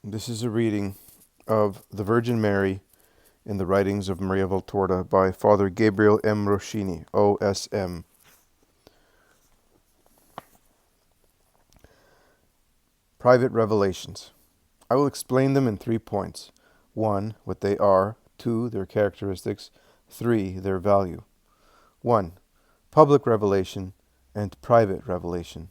This is a reading of The Virgin Mary in the writings of Maria Valtorta by Father Gabriel M. Roschini, OSM. Private Revelations. I will explain them in 3 points. 1. What they are. 2. Their characteristics. 3. Their value. 1. Public revelation and private revelation.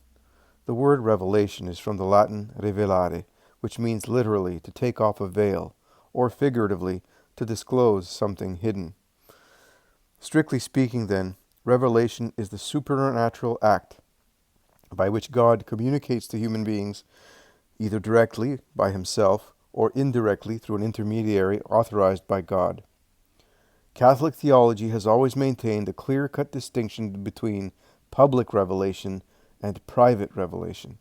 The word revelation is from the Latin revelare, which means literally to take off a veil, or figuratively to disclose something hidden. Strictly speaking, then, revelation is the supernatural act by which God communicates to human beings, either directly by himself or indirectly through an intermediary authorized by God. Catholic theology has always maintained a clear-cut distinction between public revelation and private revelation.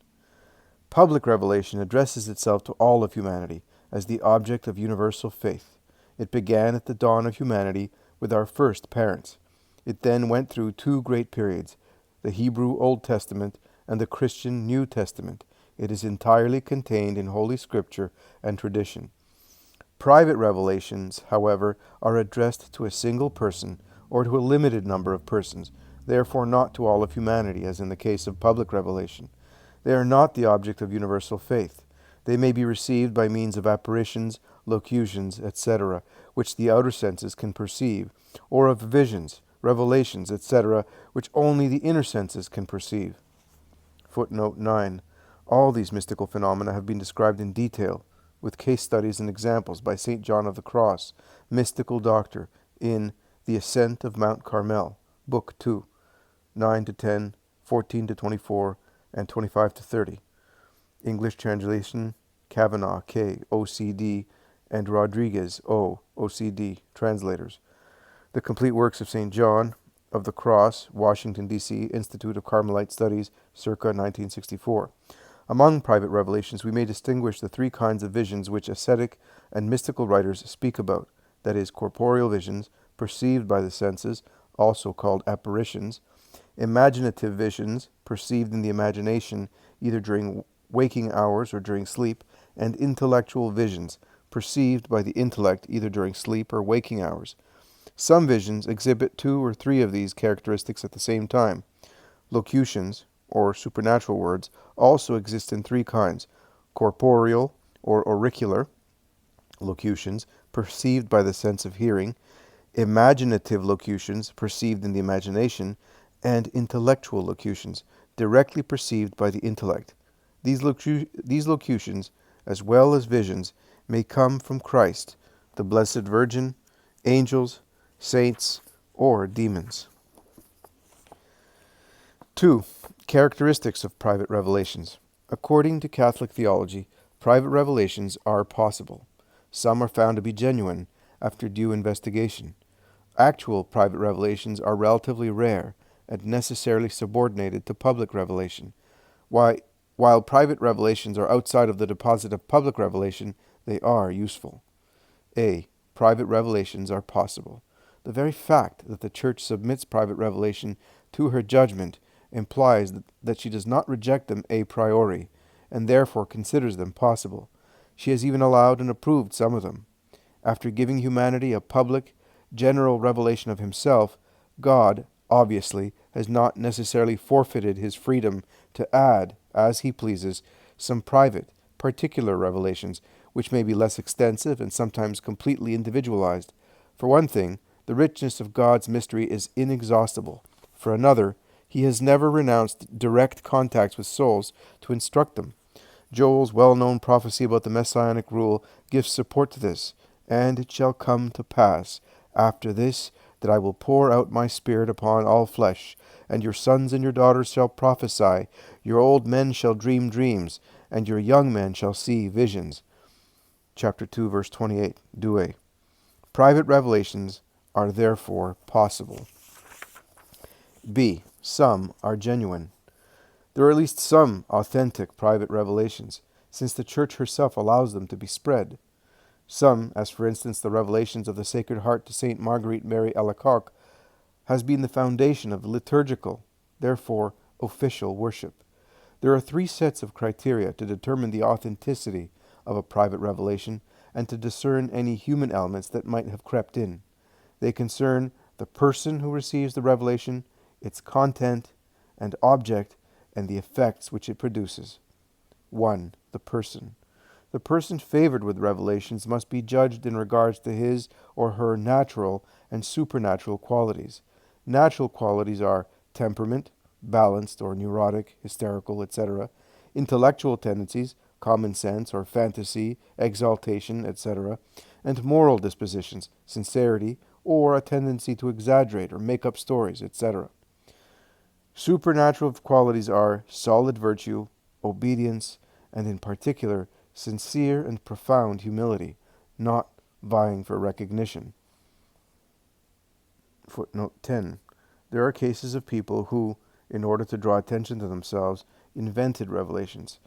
Public revelation addresses itself to all of humanity as the object of universal faith. It began at the dawn of humanity with our first parents. It then went through 2 great periods, the Hebrew Old Testament and the Christian New Testament. It is entirely contained in Holy Scripture and tradition. Private revelations, however, are addressed to a single person or to a limited number of persons, therefore not to all of humanity, as in the case of public revelation. They are not the object of universal faith. They may be received by means of apparitions, locutions, etc., which the outer senses can perceive, or of visions, revelations, etc., which only the inner senses can perceive. Footnote 9. All these mystical phenomena have been described in detail, with case studies and examples by St. John of the Cross, mystical doctor, in The Ascent of Mount Carmel, Book 2, 9-10, 14-24, and 25-30. English translation, Kavanaugh, K., OCD, and Rodriguez, O., OCD, translators. The complete works of St. John of the Cross, Washington, D.C., Institute of Carmelite Studies, circa 1964. Among private revelations, we may distinguish the 3 kinds of visions which ascetic and mystical writers speak about, that is, corporeal visions, perceived by the senses, also called apparitions; imaginative visions, perceived in the imagination, either during waking hours or during sleep; and intellectual visions, perceived by the intellect, either during sleep or waking hours. Some visions exhibit 2 or 3 of these characteristics at the same time. Locutions, or supernatural words, also exist in 3 kinds: corporeal or auricular locutions, perceived by the sense of hearing; imaginative locutions, perceived in the imagination; and intellectual locutions, directly perceived by the intellect. These locutions, as well as visions, may come from Christ, the Blessed Virgin, angels, saints, or demons. 2. Characteristics of private revelations. According to Catholic theology, private revelations are possible. Some are found to be genuine after due investigation. Actual private revelations are relatively rare and necessarily subordinated to public revelation. While private revelations are outside of the deposit of public revelation, they are useful. A. Private revelations are possible. The very fact that the Church submits private revelation to her judgment implies that she does not reject them a priori, and therefore considers them possible. She has even allowed and approved some of them. After giving humanity a public, general revelation of himself, God, obviously, has not necessarily forfeited his freedom to add, as he pleases, some private, particular revelations, which may be less extensive and sometimes completely individualized. For one thing, the richness of God's mystery is inexhaustible. For another, he has never renounced direct contacts with souls to instruct them. Joel's well-known prophecy about the Messianic rule gives support to this. And it shall come to pass, after this, that I will pour out my Spirit upon all flesh, and your sons and your daughters shall prophesy, your old men shall dream dreams, and your young men shall see visions. Chapter 2, verse 28, Douay. Private revelations are therefore possible. B. Some are genuine. There are at least some authentic private revelations, since the Church herself allows them to be spread. Some, as for instance the revelations of the Sacred Heart to Saint Marguerite Mary Alacoque, has been the foundation of liturgical, therefore official worship. There are 3 sets of criteria to determine the authenticity of a private revelation and to discern any human elements that might have crept in. They concern the person who receives the revelation, its content and object, and the effects which it produces. 1. The person. The person favored with revelations must be judged in regards to his or her natural and supernatural qualities. Natural qualities are temperament, balanced or neurotic, hysterical, etc., intellectual tendencies, common sense or fantasy, exaltation, etc., and moral dispositions, sincerity, or a tendency to exaggerate or make up stories, etc. Supernatural qualities are solid virtue, obedience, and in particular, sincere and profound humility, not vying for recognition. Footnote 10. There are cases of people who, in order to draw attention to themselves, invented revelations.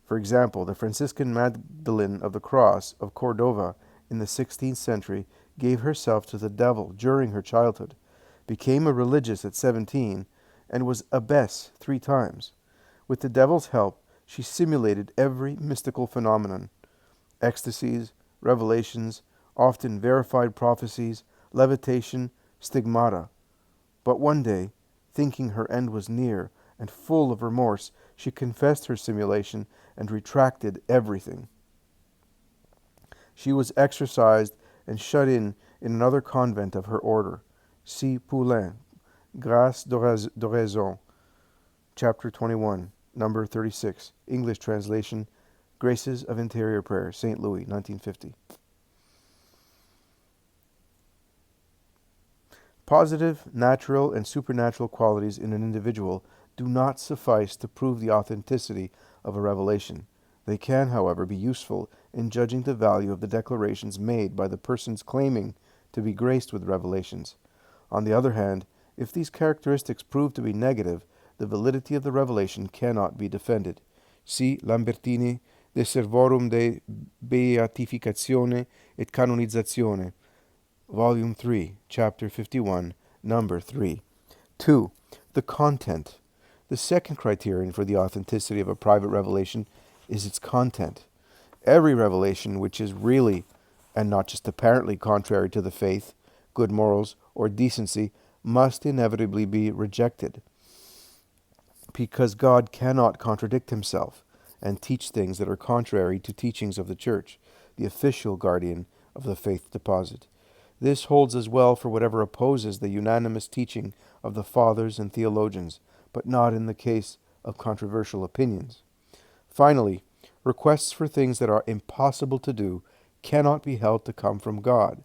For example, the Franciscan Magdalene of the Cross of Cordova in the 16th century gave herself to the devil during her childhood, became a religious at 17, and was abbess 3 times. With the devil's help, she simulated every mystical phenomenon: ecstasies, revelations, often verified prophecies, levitation, stigmata. But one day, thinking her end was near and full of remorse, she confessed her simulation and retracted everything. She was exorcised and shut in another convent of her order. See Poulain, Grâce d'Oraison, chapter 21, number 36, English translation, Graces of Interior Prayer, St. Louis, 1950. Positive, natural, and supernatural qualities in an individual do not suffice to prove the authenticity of a revelation. They can, however, be useful in judging the value of the declarations made by the persons claiming to be graced with revelations. On the other hand, if these characteristics prove to be negative, the validity of the revelation cannot be defended. See Lambertini, De Servorum de Beatificatione et Canonizzazione, Volume 3, Chapter 51, Number 3. 2. The content. The second criterion for the authenticity of a private revelation is its content. Every revelation which is really, and not just apparently, contrary to the faith, good morals, or decency must inevitably be rejected, because God cannot contradict himself and teach things that are contrary to teachings of the Church, the official guardian of the faith deposit. This holds as well for whatever opposes the unanimous teaching of the fathers and theologians, but not in the case of controversial opinions. Finally, requests for things that are impossible to do cannot be held to come from God.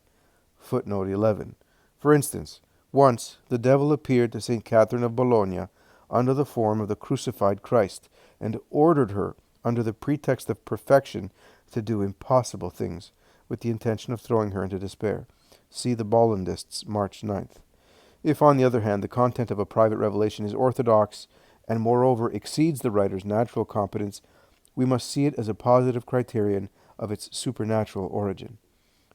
Footnote 11. For instance, once the devil appeared to St. Catherine of Bologna under the form of the crucified Christ, and ordered her, under the pretext of perfection, to do impossible things, with the intention of throwing her into despair. See the Bollandists, March 9th. If, on the other hand, the content of a private revelation is orthodox, and moreover exceeds the writer's natural competence, we must see it as a positive criterion of its supernatural origin.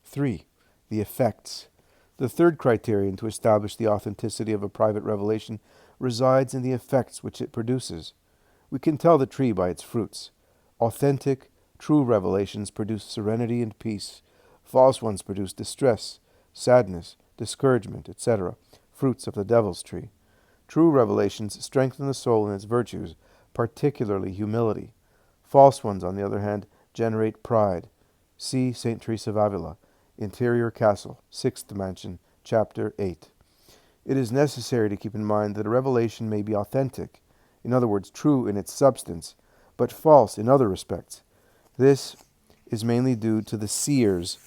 3. The effects. The third criterion to establish the authenticity of a private revelation resides in the effects which it produces. We can tell the tree by its fruits. Authentic, true revelations produce serenity and peace. False ones produce distress, sadness, discouragement, etc., fruits of the devil's tree. True revelations strengthen the soul in its virtues, particularly humility. False ones, on the other hand, generate pride. See St. Teresa of Avila, Interior Castle, 6th Mansion, Chapter 8. It is necessary to keep in mind that a revelation may be authentic, in other words, true in its substance, but false in other respects. This is mainly due to the seer's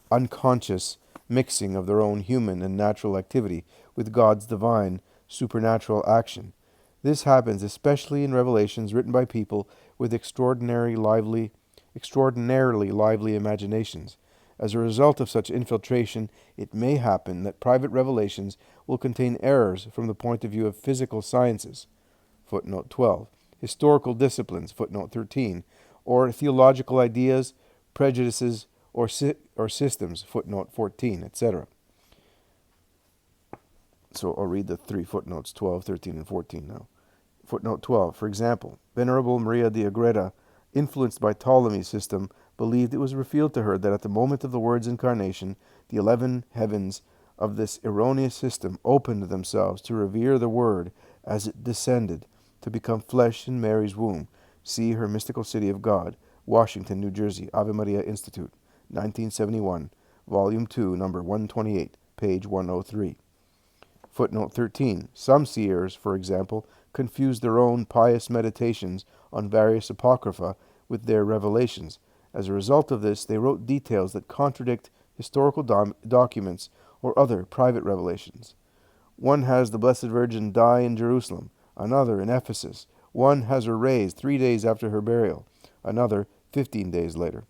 unconscious mixing of their own human and natural activity with God's divine, supernatural action. This happens especially in revelations written by people with extraordinarily lively imaginations. As a result of such infiltration, it may happen that private revelations will contain errors from the point of view of physical sciences, footnote 12, historical disciplines, footnote 13, or theological ideas, prejudices, or systems, footnote 14, etc. So I'll read the 3 footnotes, 12, 13, and 14 now. Footnote 12, for example, Venerable Maria de Agreda influenced by Ptolemy's system, believed it was revealed to her that at the moment of the Word's incarnation, the 11 heavens of this erroneous system opened themselves to revere the Word as it descended to become flesh in Mary's womb. See Her Mystical City of God, Washington, New Jersey, Ave Maria Institute, 1971, Volume 2, number 128, page 103. Footnote 13. Some seers, for example, confuse their own pious meditations on various apocrypha with their revelations. As a result of this, they wrote details that contradict historical documents or other private revelations. One has the Blessed Virgin die in Jerusalem, another in Ephesus. One has her raised 3 days after her burial, another 15 days later.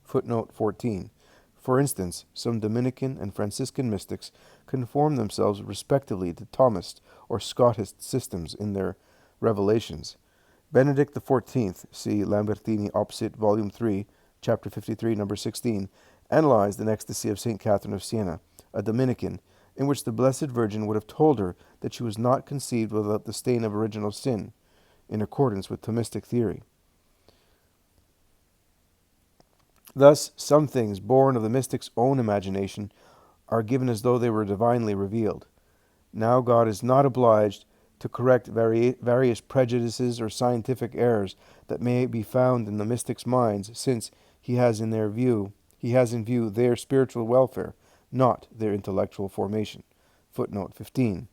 Footnote 14. For instance, some Dominican and Franciscan mystics conform themselves respectively to Thomist or Scottist systems in their revelations. Benedict XIV, see Lambertini Opsit, Volume 3, Chapter 53, Number 16, analyzed an ecstasy of St. Catherine of Siena, a Dominican, in which the Blessed Virgin would have told her that she was not conceived without the stain of original sin, in accordance with Thomistic theory. Thus, some things born of the mystic's own imagination are given as though they were divinely revealed. Now God is not obliged to correct various prejudices or scientific errors that may be found in the mystics' minds, since he has in view their spiritual welfare, not their intellectual formation. Footnote 15.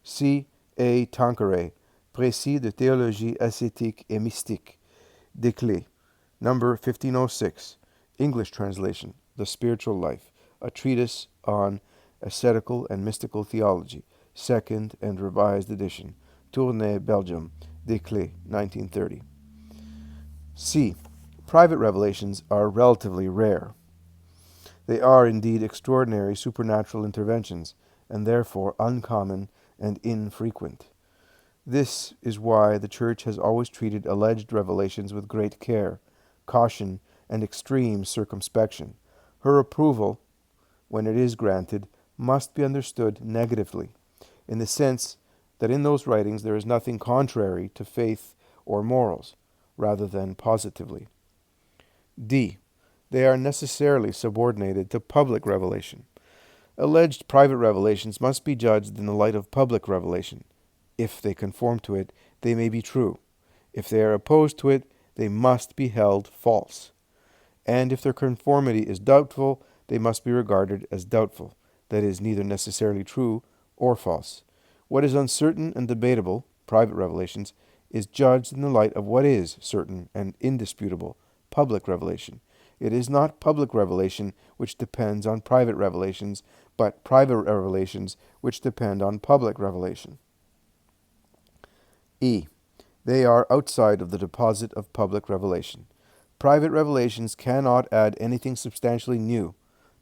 C. A. Tanqueray, Précis de théologie ascétique et mystique, Desclés, number 1506, English translation, The Spiritual Life, a treatise on ascetical and mystical theology, second and revised edition, Tournai, Belgium, Desclés, 1930. C. Private revelations are relatively rare. They are indeed extraordinary supernatural interventions, and therefore uncommon and infrequent. This is why the Church has always treated alleged revelations with great care, caution, and extreme circumspection. Her approval, when it is granted, must be understood negatively, in the sense that in those writings there is nothing contrary to faith or morals, rather than positively. D. They are necessarily subordinated to public revelation. Alleged private revelations must be judged in the light of public revelation. If they conform to it, they may be true. If they are opposed to it, they must be held false. And if their conformity is doubtful, they must be regarded as doubtful, that is, neither necessarily true or false. What is uncertain and debatable, private revelations, is judged in the light of what is certain and indisputable, public revelation. It is not public revelation which depends on private revelations, but private revelations which depend on public revelation. E. They are outside of the deposit of public revelation. Private revelations cannot add anything substantially new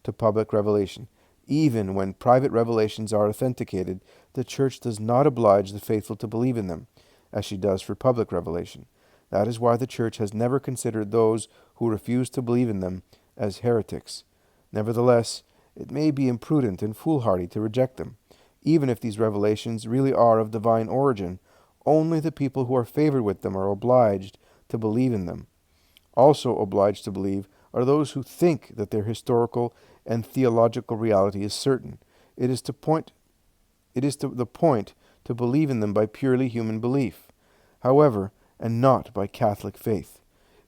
to public revelation. Even when private revelations are authenticated, the Church does not oblige the faithful to believe in them, as she does for public revelation. That is why the Church has never considered those who refuse to believe in them as heretics. Nevertheless, it may be imprudent and foolhardy to reject them. Even if these revelations really are of divine origin, only the people who are favored with them are obliged to believe in them. Also obliged to believe are those who think that their historical and theological reality is certain. It is the point to believe in them by purely human belief, however, and not by Catholic faith.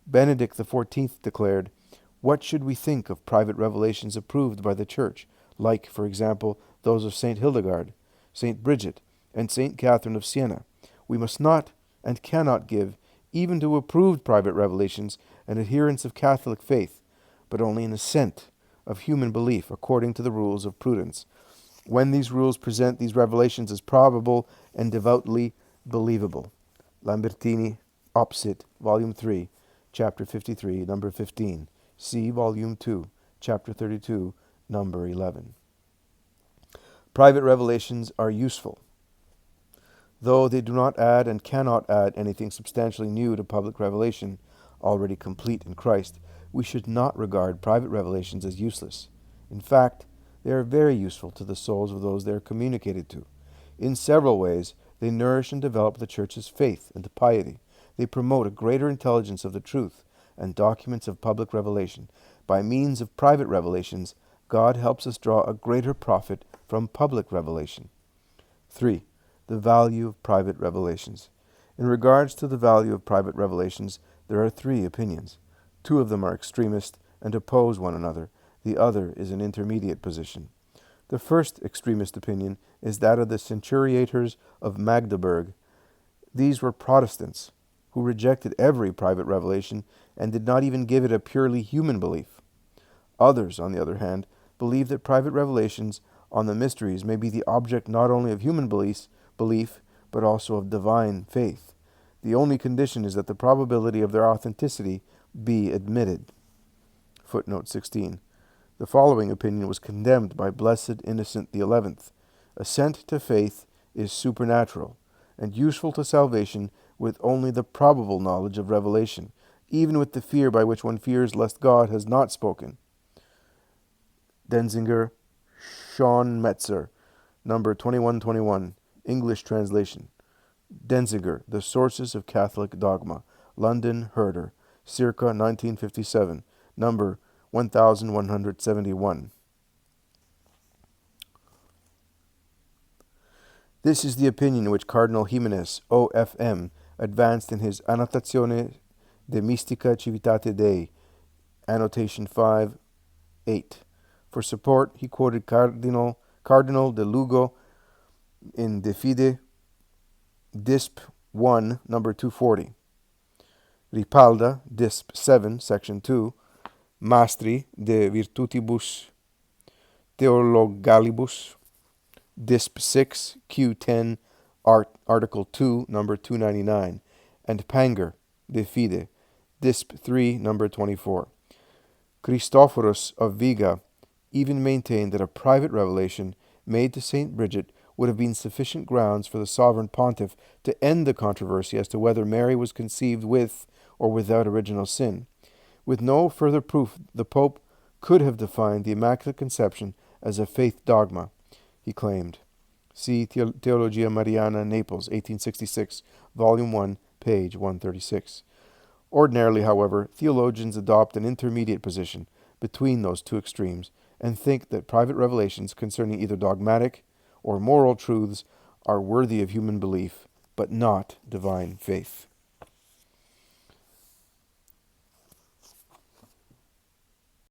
Benedict XIV declared, "What should we think of private revelations approved by the Church, like, for example, those of St. Hildegard, St. Bridget, and St. Catherine of Siena? We must not and cannot give, even to approved private revelations, an adherence of Catholic faith, but only an assent of human belief according to the rules of prudence, when these rules present these revelations as probable and devoutly believable." Lambertini Opsit, Volume 3, Chapter 53, Number 15. See Volume 2, Chapter 32, Number 11. Private revelations are useful. Though they do not add and cannot add anything substantially new to public revelation, already complete in Christ, we should not regard private revelations as useless. In fact, they are very useful to the souls of those they are communicated to. In several ways, they nourish and develop the Church's faith and piety. They promote a greater intelligence of the truth and documents of public revelation. By means of private revelations, God helps us draw a greater profit from public revelation. 3. The value of private revelations. In regards to the value of private revelations, there are 3 opinions. 2 of them are extremist and oppose one another. The other is an intermediate position. The first extremist opinion is that of the centuriators of Magdeburg. These were Protestants who rejected every private revelation and did not even give it a purely human belief. Others, on the other hand, believe that private revelations on the mysteries may be the object not only of human belief, but also of divine faith. The only condition is that the probability of their authenticity be admitted. Footnote 16. The following opinion was condemned by Blessed Innocent XI. Assent to faith is supernatural, and useful to salvation with only the probable knowledge of revelation, even with the fear by which one fears lest God has not spoken. Denzinger, Sean Metzer, number 2121, English translation. Denzinger, The Sources of Catholic Dogma, London, Herder, circa 1957, number 1171. This is the opinion which Cardinal Jimenez, OFM, advanced in his Annotazione de Mystica Civitate Dei, annotation 5:8. For support, he quoted Cardinal de Lugo in De Fide, Disp 1, number 240. Ripalda, Disp 7, section 2, Mastri de Virtutibus Theologalibus, Disp 6, Q10, Article 2, number 299, and Panger, De Fide, Disp 3, number 24. Christophorus of Viga even maintained that a private revelation made to Saint Bridget would have been sufficient grounds for the sovereign pontiff to end the controversy as to whether Mary was conceived with or without original sin. With no further proof, the Pope could have defined the Immaculate Conception as a faith dogma, he claimed. See Theologia Mariana, Naples, 1866, Volume 1, page 136. Ordinarily, however, theologians adopt an intermediate position between those 2 extremes and think that private revelations concerning either dogmatic or moral truths are worthy of human belief, but not divine faith.